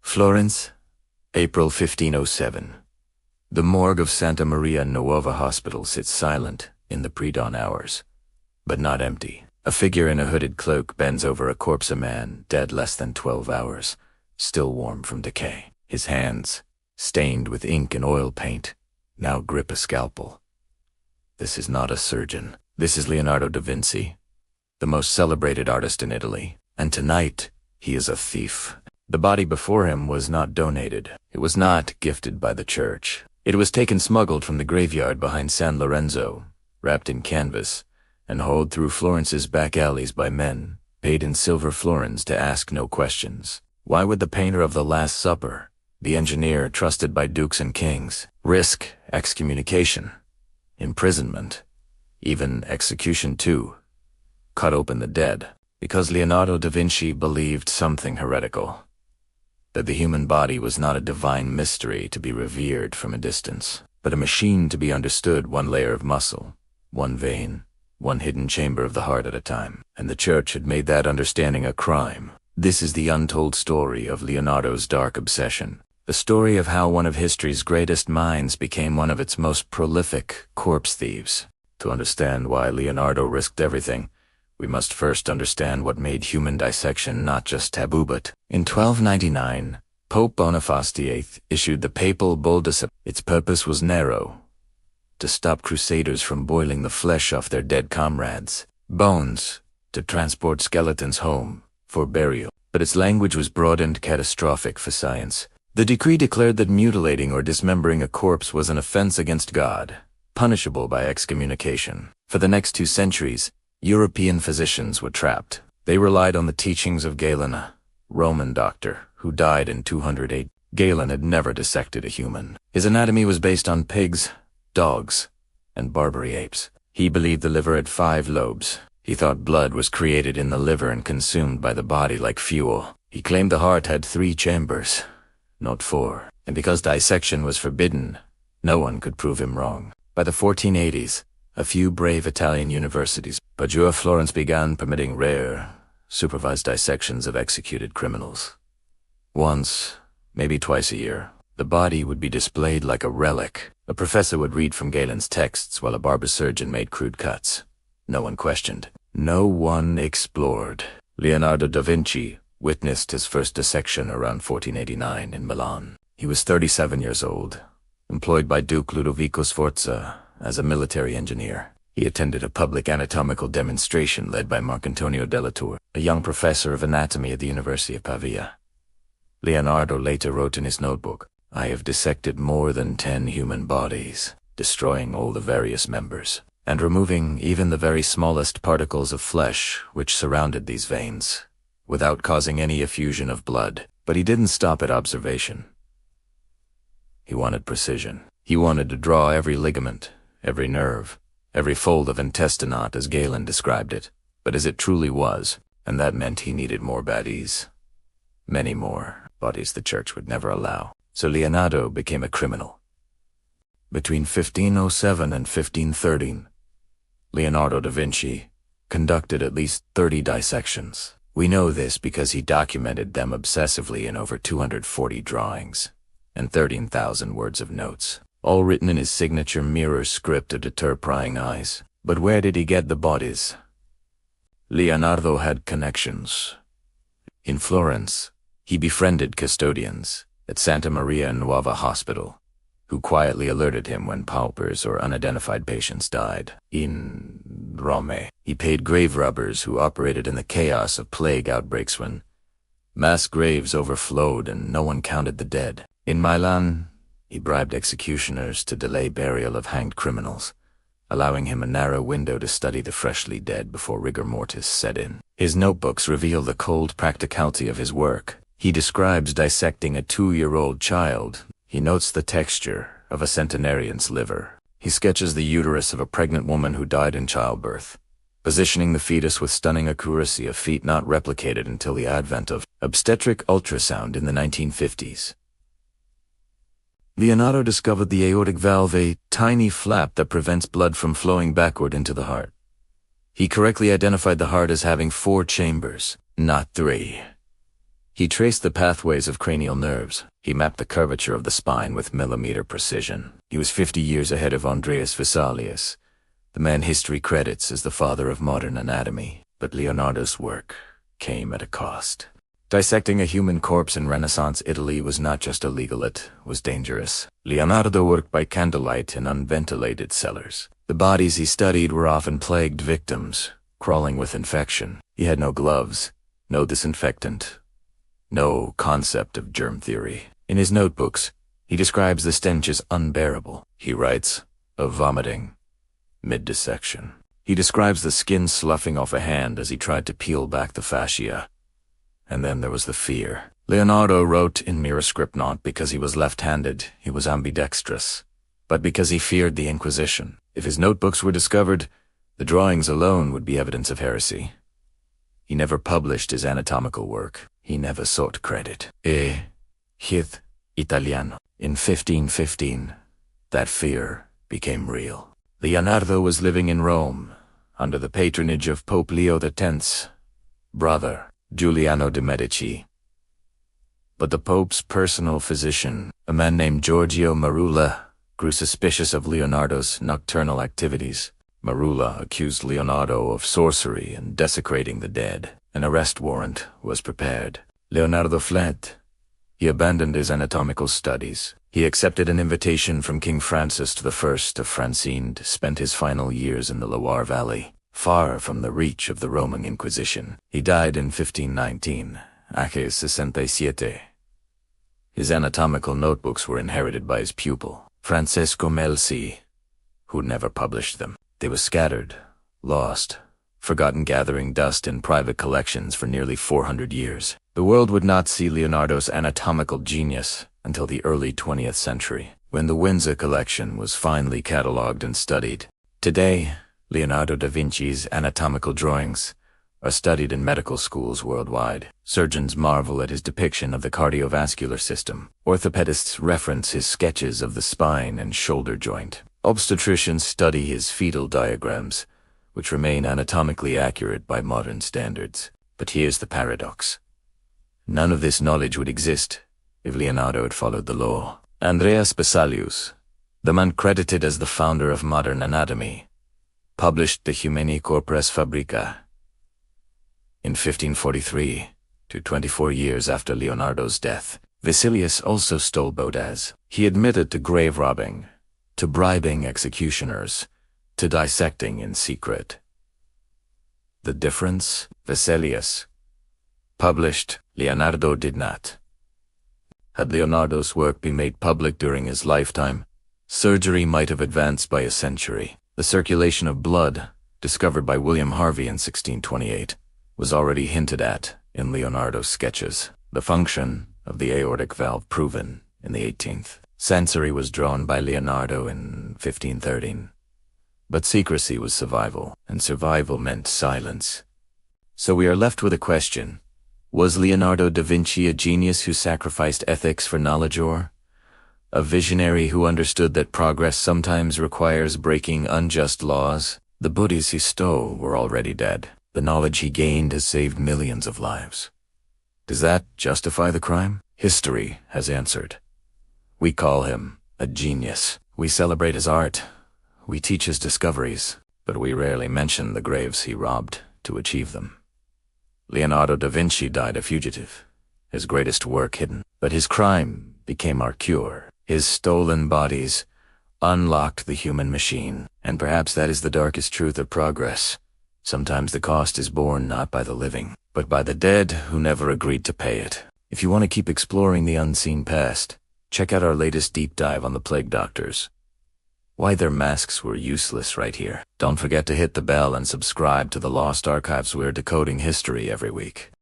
Florence, April 1507. The morgue of Santa Maria Nuova Hospital sits silent in the pre-dawn hours, but not empty. A figure in a hooded cloak bends over a corpse, a man dead less than 12 hours, still warm from decay. His hands, stained with ink and oil paint, now grip a scalpel. This is not a surgeon. This is Leonardo da Vinci, the most celebrated artist in Italy, and tonight he is a thief. The body before him was not donated. It was not gifted by the church. It was smuggled from the graveyard behind San Lorenzo, wrapped in canvas, and hauled through Florence's back alleys by men, paid in silver florins to ask no questions. Why would the painter of the Last Supper, the engineer trusted by dukes and kings, risk excommunication, imprisonment, even execution too, cut open the dead? Because Leonardo da Vinci believed something heretical, that the human body was not a divine mystery to be revered from a distance, but a machine to be understood one layer of muscle, one vein, one hidden chamber of the heart at a time. And the church had made that understanding a crime. This is the untold story of Leonardo's dark obsession, the story of how one of history's greatest minds became one of its most prolific corpse thieves. To understand why Leonardo risked everything, we must first understand what made human dissection not just taboo but, in 1299, Pope Boniface VIII issued the papal bull dissection. Its purpose was narrow: to stop crusaders from boiling the flesh off their dead comrades' bones, to transport skeletons home for burial. But its language was broad and catastrophic for science. The decree declared that mutilating or dismembering a corpse was an offense against God, punishable by excommunication. For the next 2 centuries, European physicians were trapped. They relied on the teachings of Galen, a Roman doctor who died in 208. Galen had never dissected a human. His anatomy was based on pigs, dogs, and Barbary apes. He believed the liver had 5 lobes. He thought blood was created in the liver and consumed by the body like fuel. He claimed the heart had 3 chambers, not 4. And because dissection was forbidden, no one could prove him wrong. By the 1480s, a few brave Italian universities, Padua, Florence, began permitting rare, supervised dissections of executed criminals. Once, maybe twice a year, the body would be displayed like a relic. A professor would read from Galen's texts while a barber surgeon made crude cuts. No one questioned. No one explored. Leonardo da Vinci witnessed his first dissection around 1489 in Milan. He was 37 years old, employed by Duke Ludovico Sforza as a military engineer. He attended a public anatomical demonstration led by Marcantonio della Torre, a young professor of anatomy at the University of Pavia. Leonardo later wrote in his notebook, "I have dissected more than 10 human bodies, destroying all the various members, and removing even the very smallest particles of flesh which surrounded these veins, without causing any effusion of blood." But he didn't stop at observation. He wanted precision. He wanted to draw every ligament, every nerve, every fold of intestinate as Galen described it, but as it truly was, and that meant he needed more bodies. Many more bodies the church would never allow. So Leonardo became a criminal. Between 1507 and 1513, Leonardo da Vinci conducted at least 30 dissections. We know this because he documented them obsessively in over 240 drawings and 13,000 words of notes, all written in his signature mirror script to deter prying eyes. But where did he get the bodies? Leonardo had connections. In Florence, he befriended custodians at Santa Maria Nuova Hospital, who quietly alerted him when paupers or unidentified patients died. In Rome, he paid grave robbers who operated in the chaos of plague outbreaks when mass graves overflowed and no one counted the dead. In Milan, he bribed executioners to delay burial of hanged criminals, allowing him a narrow window to study the freshly dead before rigor mortis set in. His notebooks reveal the cold practicality of his work. He describes dissecting a 2-year-old child. He notes the texture of a centenarian's liver. He sketches the uterus of a pregnant woman who died in childbirth, positioning the fetus with stunning accuracy, a feat not replicated until the advent of obstetric ultrasound in the 1950s. Leonardo discovered the aortic valve, a tiny flap that prevents blood from flowing backward into the heart. He correctly identified the heart as having 4 chambers, not 3. He traced the pathways of cranial nerves. He mapped the curvature of the spine with millimeter precision. He was 50 years ahead of Andreas Vesalius, the man history credits as the father of modern anatomy. But Leonardo's work came at a cost. Dissecting a human corpse in Renaissance Italy was not just illegal, it was dangerous. Leonardo worked by candlelight in unventilated cellars. The bodies he studied were often plagued victims, crawling with infection. He had no gloves, no disinfectant, no concept of germ theory. In his notebooks, he describes the stench as unbearable. He writes of vomiting mid-dissection. He describes the skin sloughing off a hand as he tried to peel back the fascia. And then there was the fear. Leonardo wrote in mirror-script not because he was left-handed, he was ambidextrous, but because he feared the Inquisition. If his notebooks were discovered, the drawings alone would be evidence of heresy. He never published his anatomical work. He never sought credit. Hith Italiano. In 1515, that fear became real. Leonardo was living in Rome, under the patronage of Pope Leo X's brother, Giuliano de' Medici. But the Pope's personal physician, a man named Giorgio Marula, grew suspicious of Leonardo's nocturnal activities. Marula accused Leonardo of sorcery and desecrating the dead. An arrest warrant was prepared. Leonardo fled. He abandoned his anatomical studies. He accepted an invitation from King Francis I of Francine to spend his final years in the Loire Valley, far from the reach of the Roman Inquisition. He died in 1519, ages 67. His anatomical notebooks were inherited by his pupil, Francesco Melzi, who never published them. They were scattered, lost, forgotten, gathering dust in private collections for nearly 400 years. The world would not see Leonardo's anatomical genius until the early 20th century, when the Windsor collection was finally catalogued and studied. Today, Leonardo da Vinci's anatomical drawings are studied in medical schools worldwide. Surgeons marvel at his depiction of the cardiovascular system. Orthopedists reference his sketches of the spine and shoulder joint. Obstetricians study his fetal diagrams, which remain anatomically accurate by modern standards. But here's the paradox. None of this knowledge would exist if Leonardo had followed the law. Andreas Vesalius, the man credited as the founder of modern anatomy, published De Humani Corporis Fabrica in 1543, 24 years after Leonardo's death. Vesalius also stole Bodaz. He admitted to grave robbing, to bribing executioners, to dissecting in secret. The difference? Vesalius published, Leonardo did not. Had Leonardo's work been made public during his lifetime, surgery might have advanced by a century. The circulation of blood, discovered by William Harvey in 1628, was already hinted at in Leonardo's sketches. The function of the aortic valve proven in the 18th century was drawn by Leonardo in 1513. But secrecy was survival, and survival meant silence. So we are left with a question. Was Leonardo da Vinci a genius who sacrificed ethics for knowledge, or a visionary who understood that progress sometimes requires breaking unjust laws? The Buddhas he stole were already dead. The knowledge he gained has saved millions of lives. Does that justify the crime? History has answered. We call him a genius. We celebrate his art. We teach his discoveries, but we rarely mention the graves he robbed to achieve them. Leonardo da Vinci died a fugitive, his greatest work hidden, but his crime became our cure. His stolen bodies unlocked the human machine, and perhaps that is the darkest truth of progress. Sometimes the cost is borne not by the living, but by the dead who never agreed to pay it. If you want to keep exploring the unseen past, check out our latest deep dive on the plague doctors. Why their masks were useless right here. Don't forget to hit the bell and subscribe to the Lost Archives. We're decoding history every week.